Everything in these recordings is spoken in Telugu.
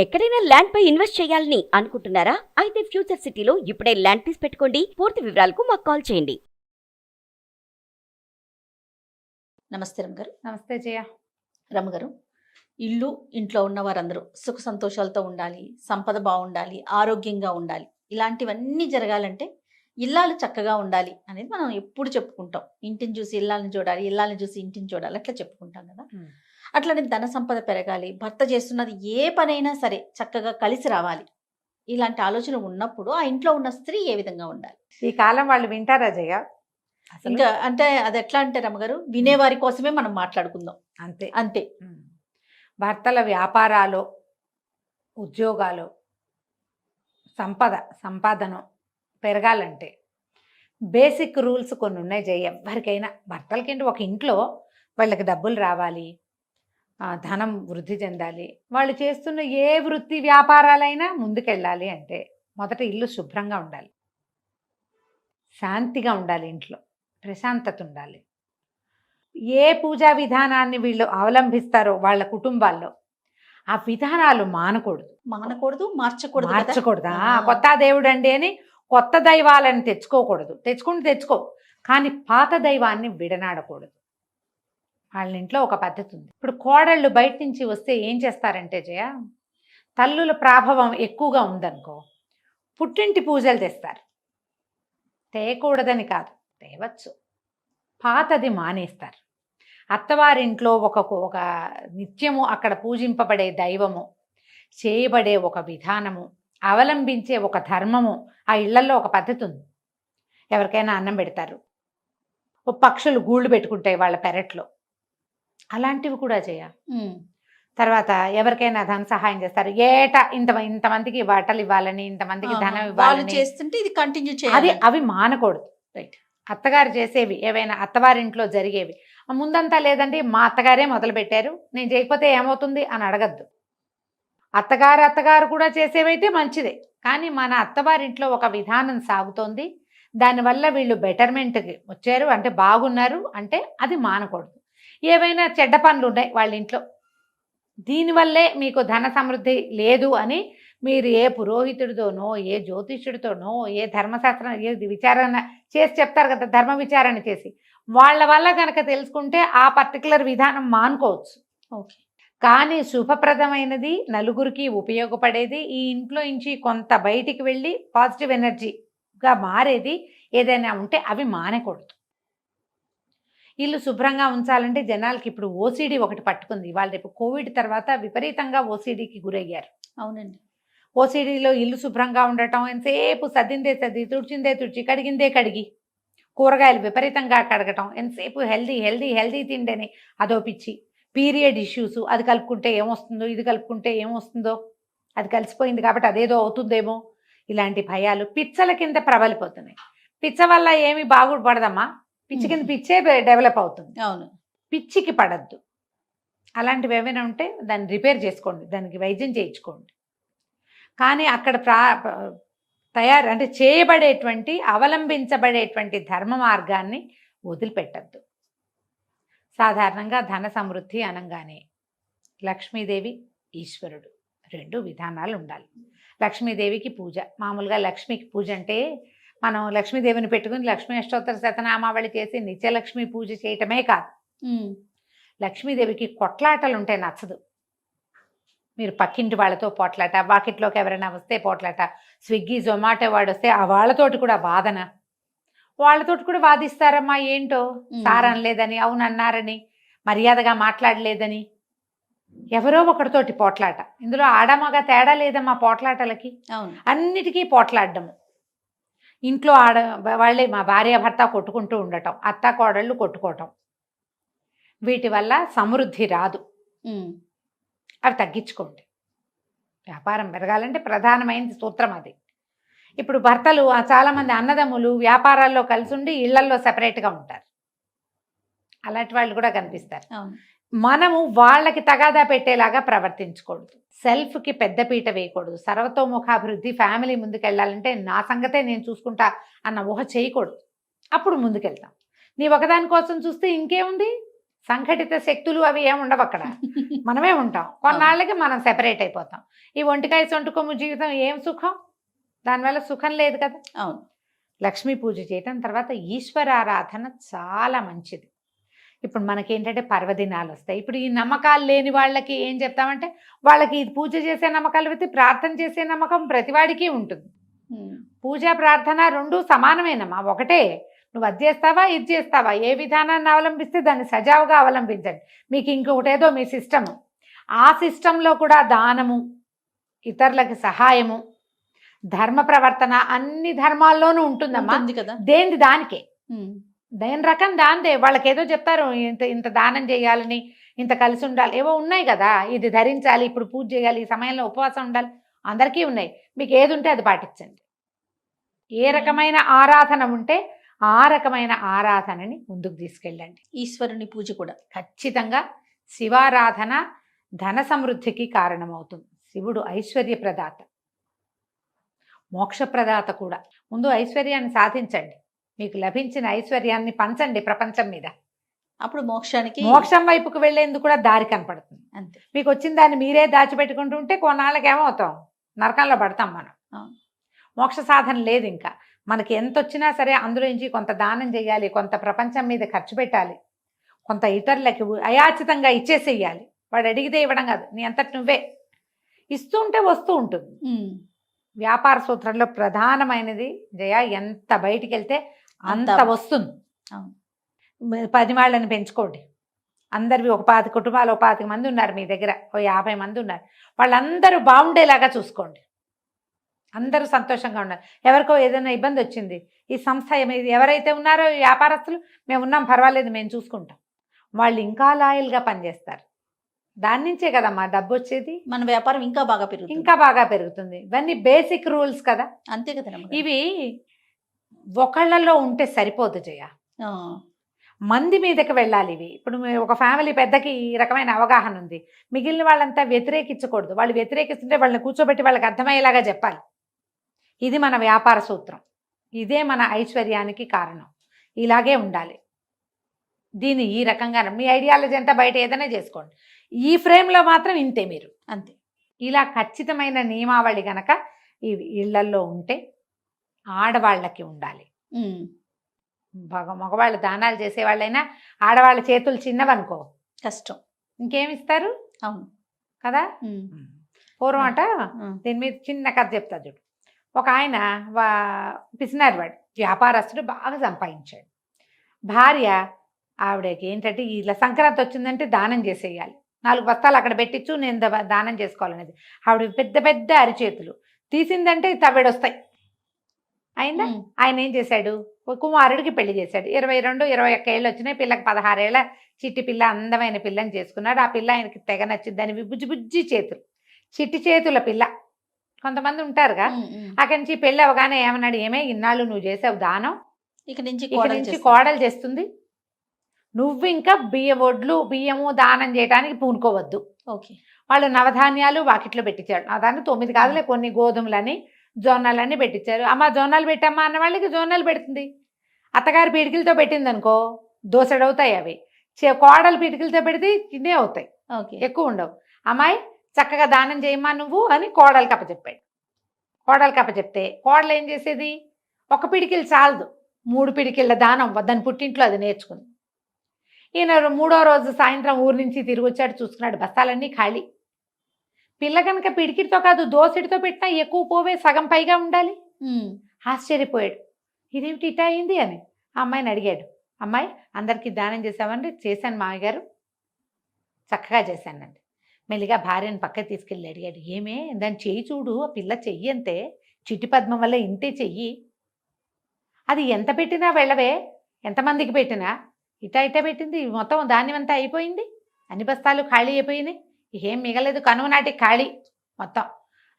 ఎక్కడైనా ల్యాండ్ పై ఇన్వెస్ట్ చేయాలని అనుకుంటున్నారా? అయితే ఫ్యూచర్ సిటీలో ఇప్పుడే ల్యాండ్ పీస్ పెట్టుకోండి. పూర్తి వివరాలకు మాకు కాల్ చేయండి. నమస్తే రమగారు. నమస్తే జయ. రమగారు, ఇల్లు ఇంట్లో ఉన్న వారందరూ సుఖ సంతోషాలతో ఉండాలి, సంపద బాగుండాలి, ఆరోగ్యంగా ఉండాలి. ఇలాంటివన్నీ జరగాలంటే ఇల్లాలు చక్కగా ఉండాలి అనేది మనం ఎప్పుడు చెప్పుకుంటాం. ఇంటిని చూసి ఇల్లాలని చూడాలి, ఇల్లాలని చూసి ఇంటిని చూడాలి, అట్లా చెప్పుకుంటాం కదా. అట్లనే ధన సంపద పెరగాలి, భర్త చేస్తున్నది ఏ పనైనా సరే చక్కగా కలిసి రావాలి. ఇలాంటి ఉన్నప్పుడు ఆ ఇంట్లో ఉన్న స్త్రీ ఏ విధంగా ఉండాలి? ఈ కాలం వాళ్ళు వింటారా జయ? ఇంకా అంటే అది ఎట్లా అంటే రమగారు, వినేవారి కోసమే మనం మాట్లాడుకుందాం. అంతే అంతే. భర్తల వ్యాపారాలు, ఉద్యోగాలు, సంపాదన పెరగాలంటే బేసిక్ రూల్స్ కొన్ని ఉన్నాయి జయ. ఎవరికైనా భర్తలకేంటి, ఒక ఇంట్లో వాళ్ళకి డబ్బులు రావాలి, ధనం వృద్ధి చెందాలి, వాళ్ళు చేస్తున్న ఏ వృత్తి వ్యాపారాలైనా ముందుకెళ్ళాలి అంటే మొదట ఇల్లు శుభ్రంగా ఉండాలి, శాంతిగా ఉండాలి, ఇంట్లో ప్రశాంతత ఉండాలి. ఏ పూజా విధానాన్ని వీళ్ళు అవలంబిస్తారో వాళ్ళ కుటుంబాల్లో ఆ విధానాలు మానకూడదు, మార్చకూడదు. కొత్త దేవుడు అండి అని కొత్త దైవాలను తెచ్చుకోకూడదు. తెచ్చుకో, కానీ పాత దైవాన్ని విడనాడకూడదు. వాళ్ళ ఇంట్లో ఒక పద్ధతి ఉంది. ఇప్పుడు కోడళ్ళు బయట నుంచి వస్తే ఏం చేస్తారంటే జయ, తల్లుల ప్రభావం ఎక్కువగా ఉందనుకో, పుట్టింటి పూజలు తెస్తారు. తేయకూడదని కాదు, తేవచ్చు, పాతది మానేస్తారు. అత్తవారింట్లో ఒక నిత్యము అక్కడ పూజింపబడే దైవము, చేయబడే ఒక విధానము, అవలంబించే ఒక ధర్మము, ఆ ఇళ్లలో ఒక పద్ధతి ఉంది. ఎవరికైనా అన్నం పెడతారు, పక్షులు గూళ్ళు పెట్టుకుంటాయి వాళ్ళ పెరట్లో, అలాంటివి కూడా చేయ. తర్వాత ఎవరికైనా ధన సహాయం చేస్తారు, ఏటా ఇంతమందికి బట్టలు ఇవ్వాలని, ఇంతమందికి ధనం ఇవ్వాలని చేస్తుంటే ఇది కంటిన్యూ చేయాలి. అవి మానకూడదు. రైట్. అత్తగారు చేసేవి ఏవైనా, అత్తవారింట్లో జరిగేవి ముందంతా లేదండి మా అత్తగారే మొదలు పెట్టారు, నేను చేయకపోతే ఏమవుతుంది అని అడగద్దు. అత్తగారు కూడా చేసేవైతే మంచిదే, కానీ మన అత్తవారింట్లో ఒక విధానం సాగుతోంది, దానివల్ల వీళ్ళు బెటర్మెంట్కి వచ్చారు అంటే బాగున్నారు అంటే అది మానకూడదు. ఏవైనా చెడ్డ పనులు ఉన్నాయి వాళ్ళ ఇంట్లో, దీనివల్లే మీకు ధన సమృద్ధి లేదు అని మీరు ఏ పురోహితుడితోనో, ఏ జ్యోతిష్యుడితోనో, ఏ ధర్మశాస్త్రం, ఏ విచారణ చేసి చెప్తారు కదా, ధర్మ విచారణ చేసి వాళ్ళ వల్ల కనుక తెలుసుకుంటే ఆ పర్టికులర్ విధానం మానుకోవచ్చు. ఓకే. కానీ శుభప్రదమైనది, నలుగురికి ఉపయోగపడేది, ఈ ఇంట్లో నుంచి కొంత బయటికి వెళ్ళి పాజిటివ్ ఎనర్జీగా మారేది ఏదైనా ఉంటే అవి మానకూడదు. ఇల్లు శుభ్రంగా ఉంచాలంటే జనాలకి ఇప్పుడు ఓసిడి ఒకటి పట్టుకుంది. వాళ్ళు రేపు కోవిడ్ తర్వాత విపరీతంగా ఓసిడికి గురయ్యారు. అవునండి. ఓసిడిలో ఇల్లు శుభ్రంగా ఉండటం, ఎంతసేపు సర్దిందే సర్ది, తుడిచిందే తుడిచి, కడిగిందే కడిగి, కూరగాయలు విపరీతంగా కడగటం, ఎంతసేపు హెల్దీ తిండని అదో పిచ్చి. పీరియడ్ ఇష్యూస్, అది కలుపుకుంటే ఏమొస్తుందో, ఇది కలుపుకుంటే ఏమొస్తుందో, అది కలిసిపోయింది కాబట్టి అదేదో అవుతుందేమో, ఇలాంటి భయాలు పిచ్చల కింద ప్రబలిపోతున్నాయి. పిచ్చ వల్ల ఏమి బాగుపడదమ్మా, పిచ్చి కింద పిచ్చే డెవలప్ అవుతుంది. అవును. పిచ్చికి పడద్దు. అలాంటివి ఏమైనా ఉంటే దాన్ని రిపేర్ చేసుకోండి, దానికి వైద్యం చేయించుకోండి. కానీ అక్కడ అంటే చేయబడేటువంటి, అవలంబించబడేటువంటి ధర్మ మార్గాన్ని వదిలిపెట్టద్దు. సాధారణంగా ధన సమృద్ధి అనగానే లక్ష్మీదేవి, ఈశ్వరుడు రెండు విధానాలు ఉండాలి. లక్ష్మీదేవికి పూజ, మామూలుగా లక్ష్మికి పూజ అంటే మనం లక్ష్మీదేవిని పెట్టుకుని లక్ష్మీ అష్టోత్తర శతనామావళి చేసి నిత్యలక్ష్మి పూజ చేయటమే కాదు. లక్ష్మీదేవికి కొట్లాటలు ఉంటే నచ్చదు. మీరు పక్కింటి వాళ్ళతో పోట్లాట, వాకిట్లోకి ఎవరైనా వస్తే పోట్లాట, స్విగ్గీ జొమాటో వాడు వస్తే ఆ వాళ్ళతోటి కూడా వాదన, వాళ్ళతోటి కూడా వాదిస్తారమ్మా. ఏంటో సార్ అనలేదని, అవునన్నారని, మర్యాదగా మాట్లాడలేదని, ఎవరో ఒకరితోటి పోట్లాట. ఇందులో ఆడమగ తేడా లేదమ్మా పోట్లాటలకి, అన్నిటికీ పోట్లాడము. ఇంట్లో వాళ్ళే మా భార్య భర్త కొట్టుకుంటూ ఉండటం, అత్త కోడళ్ళు కొట్టుకోవటం, వీటి వల్ల సమృద్ధి రాదు. అవి తగ్గించుకోండి. వ్యాపారం పెరగాలంటే ప్రధానమైన సూత్రం అది. ఇప్పుడు భర్తలు చాలామంది అన్నదమ్ములు వ్యాపారాల్లో కలిసి ఉండి ఇళ్లల్లో సెపరేట్గా ఉంటారు. అలాంటి వాళ్ళు కూడా కనిపిస్తారు. మనము వాళ్ళకి తగాదా పెట్టేలాగా ప్రవర్తించకూడదు. సెల్ఫ్కి పెద్దపీట వేయకూడదు. సర్వతోముఖాభివృద్ధి, ఫ్యామిలీ ముందుకెళ్ళాలంటే నా సంగతే నేను చూసుకుంటా అన్న ఊహ చేయకూడదు. అప్పుడు ముందుకెళ్తాం. నీ ఒకదాని కోసం చూస్తే ఇంకేముంది, సంఘటిత శక్తులు అవి ఏమి ఉండవు అక్కడ. మనమే ఉంటాం. కొన్నాళ్ళకి మనం సెపరేట్ అయిపోతాం. ఈ ఒంటికాయ సొంటి కొమ్ము జీవితం ఏం సుఖం? దానివల్ల సుఖం లేదు కదా. అవును. లక్ష్మీ పూజ చేయటం, తర్వాత ఈశ్వరారాధన చాలా మంచిది. ఇప్పుడు మనకేంటంటే పర్వదినాలు వస్తాయి. ఇప్పుడు ఈ నమ్మకాలు లేని వాళ్ళకి ఏం చెప్తామంటే, వాళ్ళకి ఇది పూజ చేసే నమ్మకాలు అయితే ప్రార్థన చేసే నమ్మకం ప్రతివాడికి ఉంటుంది. పూజ ప్రార్థన రెండు సమానమేనమ్మా, ఒకటే. నువ్వు అది చేస్తావా ఇది చేస్తావా, ఏ విధానాన్ని అవలంబిస్తే దాన్ని సజావుగా అవలంబించండి. మీకు ఇంకొకటి ఏదో మీ సిస్టము, ఆ సిస్టంలో కూడా దానము, ఇతరులకి సహాయము, ధర్మ ప్రవర్తన అన్ని ధర్మాల్లోనూ ఉంటుందమ్మా. కదా. దేనిది దానికే, దేని రకం దాందే. వాళ్ళకి ఏదో చెప్తారు, ఇంత ఇంత దానం చేయాలని, ఇంత కలిసి ఉండాలి, ఏవో ఉన్నాయి కదా. ఇది ధరించాలి, ఇప్పుడు పూజ చేయాలి, ఈ సమయంలో ఉపవాసం ఉండాలి, అందరికీ ఉన్నాయి. మీకు ఏది ఉంటే అది పాటించండి. ఏ రకమైన ఆరాధన ఉంటే ఆ రకమైన ఆరాధనని ముందుకు తీసుకెళ్ళండి. ఈశ్వరుని పూజ కూడా ఖచ్చితంగా శివారాధన ధన సమృద్ధికి కారణమవుతుంది. శివుడు ఐశ్వర్య ప్రదాత, మోక్ష ప్రదాత కూడా. ముందు ఐశ్వర్యాన్ని సాధించండి, మీకు లభించిన ఐశ్వర్యాన్ని పంచండి ప్రపంచం మీద. అప్పుడు మోక్షం వైపుకు వెళ్లేందుకు కూడా దారి కనపడుతుంది. అంతే. మీకు వచ్చిన దాన్ని మీరే దాచిపెట్టుకుంటూ ఉంటే కొన్నాళ్ళకి ఏమవుతాం, నరకంలో పడతాం మనం. మోక్ష సాధన లేదు. ఇంకా మనకి ఎంత వచ్చినా సరే అందులో నుంచి కొంత దానం చేయాలి, కొంత ప్రపంచం మీద ఖర్చు పెట్టాలి, కొంత ఇతరులకి అయాచితంగా ఇచ్చేసేయాలి. వాడు అడిగితే ఇవ్వడం కాదు, నీ అంతటి నువ్వే ఇస్తూ ఉంటే వస్తూ ఉంటుంది. వ్యాపార సూత్రంలో ప్రధానమైనది జయ, ఎంత బయటికి వెళ్తే అంత వస్తుంది. 10 వాళ్ళని పెంచుకోండి. అందరివి ఒక 10 కుటుంబాలు, 25 మంది ఉన్నారు మీ దగ్గర, 50 మంది ఉన్నారు, వాళ్ళందరూ బాగుండేలాగా చూసుకోండి. అందరూ సంతోషంగా ఉండాలి. ఎవరికో ఏదైనా ఇబ్బంది వచ్చింది, ఈ సంస్థ ఎవరైతే ఉన్నారో వ్యాపారస్తులు, మేము ఉన్నాం పర్వాలేదు మేము చూసుకుంటాం, వాళ్ళు ఇంకా లాయల్గా పనిచేస్తారు. దాని నుంచే కదమ్మా డబ్బు వచ్చేది. మన వ్యాపారం ఇంకా బాగా పెరుగుతుంది. ఇవన్నీ బేసిక్ రూల్స్ కదా. అంతే కదా. ఇవి ఒకళ్ళలో ఉంటే సరిపోదు జయ, మంది మీదకి వెళ్ళాలి ఇవి. ఇప్పుడు ఒక ఫ్యామిలీ పెద్దకి ఈ రకమైన అవగాహన ఉంది, మిగిలిన వాళ్ళంతా వ్యతిరేకించకూడదు. వాళ్ళు వ్యతిరేకిస్తుంటే వాళ్ళని కూర్చోబెట్టి వాళ్ళకి అర్థమయ్యేలాగా చెప్పాలి. ఇది మన వ్యాపార సూత్రం, ఇదే మన ఐశ్వర్యానికి కారణం. ఇలాగే ఉండాలి. దీన్ని ఈ రకంగా మీ ఐడియాలజీ అంతా బయట ఏదైనా చేసుకోండి, ఈ ఫ్రేమ్లో మాత్రం ఇంతే మీరు, అంతే. ఇలా ఖచ్చితమైన నియమావళి గనక ఈ ఇళ్లల్లో ఉంటే ఆడవాళ్ళకి ఉండాలి. మగవాళ్ళు దానాలు చేసేవాళ్ళైనా ఆడవాళ్ళ చేతులు చిన్నవనుకో కష్టం, ఇంకేమిస్తారు. అవును కదా. పూర్వం అట దీని మీద చిన్న కథ చెప్తా చూడు. ఒక ఆయన పిసినారు, వాడు వ్యాపారస్తుడు, బాగా సంపాదించాడు. భార్య ఆవిడకి ఏంటంటే ఇలా సంక్రాంతి వచ్చిందంటే దానం చేసేయాలి, 4 బస్తాలు అక్కడ పెట్టించు, నేను దానం చేసుకోవాలనేది. ఆవిడ పెద్ద పెద్ద అరిచేతులు, తీసిందంటే తవ్వెడొస్తాయి. అయిందా. ఆయన ఏం చేశాడు, కుమారుడికి పెళ్లి చేశాడు. 22-21 ఏళ్ళు వచ్చినాయి, పిల్లకి 16 ఏళ్ళ చిట్టి పిల్ల, అందమైన పిల్లని చేసుకున్నాడు. ఆ పిల్ల ఆయనకి తెగ నచ్చింది. దాని బుజ్జి బుజ్జి చేతులు, చిట్టి చేతుల పిల్ల. కొంతమంది ఉంటారుగా. అక్కడి నుంచి పెళ్ళి అవగానే ఏమన్నాడు, ఏమే ఇన్నాళ్ళు నువ్వు చేసావు దానం, ఇక నుంచి కోడలు చేస్తుంది, నువ్వు ఇంకా బియ్యము దానం చేయడానికి పూనుకోవద్దు. ఓకే. వాళ్ళు నవధాన్యాలు వాకిట్లో పెట్టించాడు. దాన్ని 9 కాదులే, కొన్ని గోధుమలని జొన్నలన్నీ పెట్టించారు. అమ్మ జొన్నలు పెట్టమ్మా అన్న వాళ్ళకి జొన్నలు పెడుతుంది. అత్తగారి పీటికలతో పెట్టింది అనుకో దోసెడవుతాయి అవి. కోడలు పీటికలతో పెడితే ఇదే అవుతాయి, ఎక్కువ ఉండవు. అమ్మాయి చక్కగా దానం చేయమ్మా నువ్వు అని కోడలు కప్పచెప్పాడు. కోడలు కప్పచెప్తే కోడలు ఏం చేసేది, ఒక పిడికిలు చాలదు, 3 పిడికిళ్ళ దానం దాని పుట్టింట్లో అది నేర్చుకుంది. ఈయన 3వ రోజు సాయంత్రం ఊరు నుంచి తిరిగి వచ్చాడు, చూసుకున్నాడు బస్తాలన్నీ ఖాళీ. పిల్ల కనుక పిడికిడితో కాదు దోసెడితో పెట్టినా ఎక్కువ పోవే, సగం పైగా ఉండాలి. ఆశ్చర్యపోయాడు, ఇదేమిటి ఇటా అయింది అని ఆ అమ్మాయిని అడిగాడు. అమ్మాయి అందరికీ దానం చేసామండి, చేశాను మామయ్య గారు, చక్కగా చేశానండి. మెల్లిగా భార్యను పక్కకి తీసుకెళ్ళి అడిగాడు, ఏమే దాన్ని చెయ్యి చూడు, ఆ పిల్ల చెయ్యి అంతే, చిట్టి పద్మం వల్ల ఇంతే చెయ్యి, అది ఎంత పెట్టినా వెళ్ళవే, ఎంతమందికి పెట్టినా ఇటా పెట్టింది, మొత్తం ధాన్యం అంతా అయిపోయింది, అన్ని బస్తాలు ఖాళీ అయిపోయినాయి, ఏం మిగలేదు, కనుమ నాటికి ఖాళీ మొత్తం.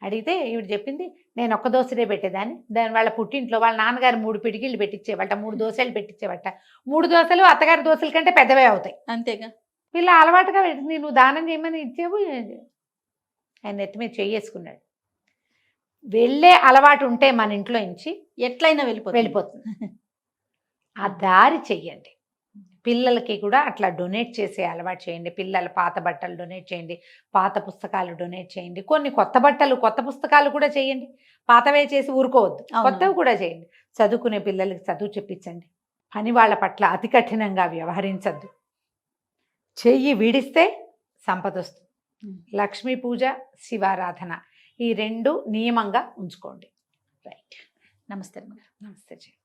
అడిగితే ఈవిడ చెప్పింది, నేను ఒక్క దోసెడే పెట్టేదాన్ని, దాని వాళ్ళ పుట్టింట్లో వాళ్ళ నాన్నగారు 3 పిడికిళ్ళు పెట్టించేవట, 3 దోశలు పెట్టించేవట. 3 దోశలు అత్తగారి దోశల కంటే పెద్దవే అవుతాయి. అంతేగా. వీళ్ళ అలవాటుగా పెట్టింది, నువ్వు దానం చేయమని ఇచ్చేవు. ఆయన నెత్తి మీద చెయ్యేసుకున్నాడు. వెళ్ళే అలవాటు ఉంటే మన ఇంట్లో నుంచి ఎట్లయినా వెళ్ళిపోతుంది. ఆ దారి చెయ్యండి. పిల్లలకి కూడా అట్లా డొనేట్ చేసే అలవాటు చేయండి. పిల్లల పాత బట్టలు డొనేట్ చేయండి, పాత పుస్తకాలు డొనేట్ చేయండి, కొన్ని కొత్త బట్టలు కొత్త పుస్తకాలు కూడా చేయండి. పాతవే చేసి ఊరుకోవద్దు, అవును. కొత్తవి కూడా చేయండి. చదువుకునే పిల్లలకి చదువు చెప్పించండి. పని వాళ్ళ పట్ల అతి కఠినంగా వ్యవహరించద్దు. చెయ్యి విడిస్తే సంపద వస్తుంది. లక్ష్మీ పూజ, శివారాధన ఈ 2 నియమంగా ఉంచుకోండి. రైట్. నమస్తే అమ్మగారు. నమస్తే.